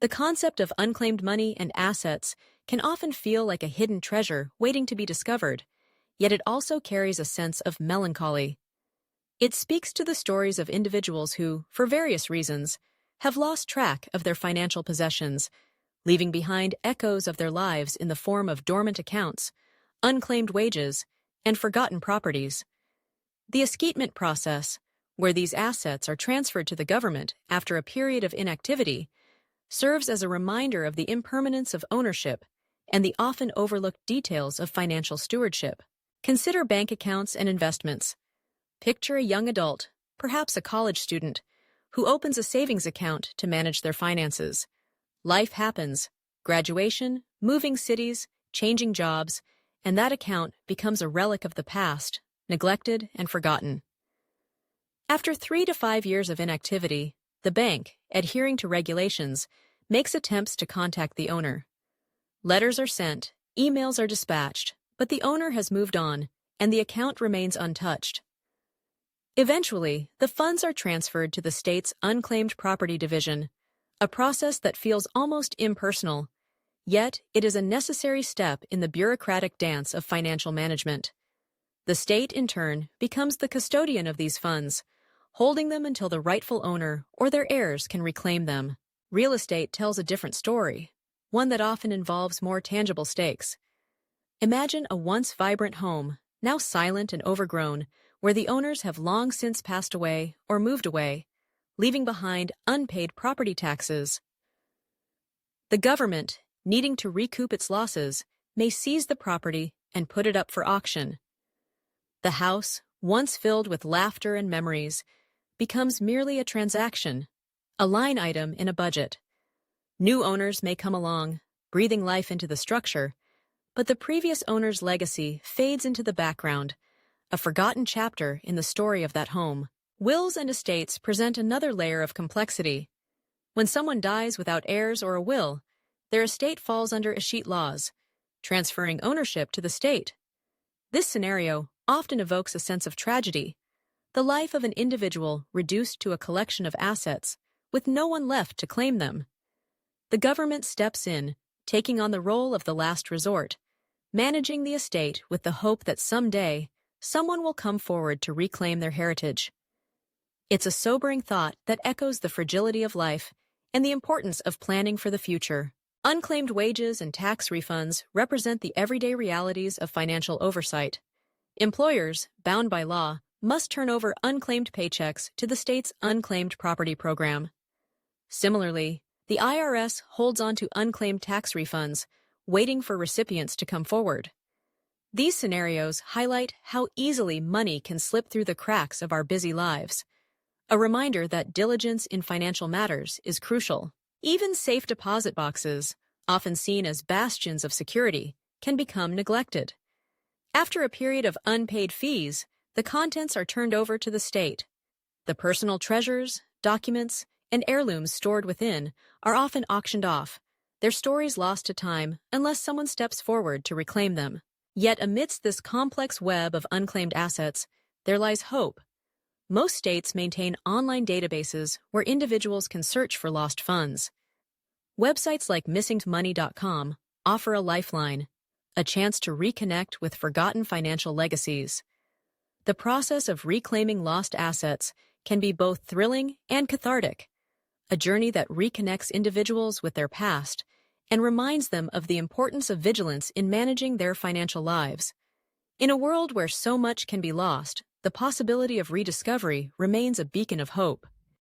The concept of unclaimed money and assets can often feel like a hidden treasure waiting to be discovered, yet it also carries a sense of melancholy. It speaks to the stories of individuals who, for various reasons, have lost track of their financial possessions, leaving behind echoes of their lives in the form of dormant accounts, unclaimed wages, and forgotten properties. The escheatment process, where these assets are transferred to the government after a period of inactivity, serves as a reminder of the impermanence of ownership and the often overlooked details of financial stewardship. Consider bank accounts and investments. Picture a young adult, perhaps a college student, who opens a savings account to manage their finances. Life happens, graduation, moving cities, changing jobs, and that account becomes a relic of the past, neglected and forgotten. After 3 to 5 years of inactivity, the bank, adhering to regulations, makes attempts to contact the owner. Letters are sent, emails are dispatched, but the owner has moved on, and the account remains untouched. Eventually, the funds are transferred to the state's Unclaimed Property Division, a process that feels almost impersonal, yet it is a necessary step in the bureaucratic dance of financial management. The state, in turn, becomes the custodian of these funds, holding them until the rightful owner or their heirs can reclaim them. Real estate tells a different story, one that often involves more tangible stakes. Imagine a once vibrant home, now silent and overgrown, where the owners have long since passed away or moved away, leaving behind unpaid property taxes. The government, needing to recoup its losses, may seize the property and put it up for auction. The house, once filled with laughter and memories, becomes merely a transaction, a line item in a budget. New owners may come along, breathing life into the structure, but the previous owner's legacy fades into the background, a forgotten chapter in the story of that home. Wills and estates present another layer of complexity. When someone dies without heirs or a will, their estate falls under escheat laws, transferring ownership to the state. This scenario often evokes a sense of tragedy, the life of an individual reduced to a collection of assets, with no one left to claim them. The government steps in, taking on the role of the last resort, managing the estate with the hope that someday someone will come forward to reclaim their heritage. It's a sobering thought that echoes the fragility of life and the importance of planning for the future. Unclaimed wages and tax refunds represent the everyday realities of financial oversight. Employers, bound by law, must turn over unclaimed paychecks to the state's Unclaimed Property Program. Similarly, the IRS holds on to unclaimed tax refunds, waiting for recipients to come forward. These scenarios highlight how easily money can slip through the cracks of our busy lives, a reminder that diligence in financial matters is crucial. Even safe deposit boxes, often seen as bastions of security, can become neglected. After a period of unpaid fees, the contents are turned over to the state. The personal treasures, documents, and heirlooms stored within are often auctioned off, their stories lost to time unless someone steps forward to reclaim them. Yet amidst this complex web of unclaimed assets, there lies hope. Most states maintain online databases where individuals can search for lost funds. Websites like missingmoney.com offer a lifeline, a chance to reconnect with forgotten financial legacies. The process of reclaiming lost assets can be both thrilling and cathartic, a journey that reconnects individuals with their past and reminds them of the importance of vigilance in managing their financial lives. In a world where so much can be lost, the possibility of rediscovery remains a beacon of hope.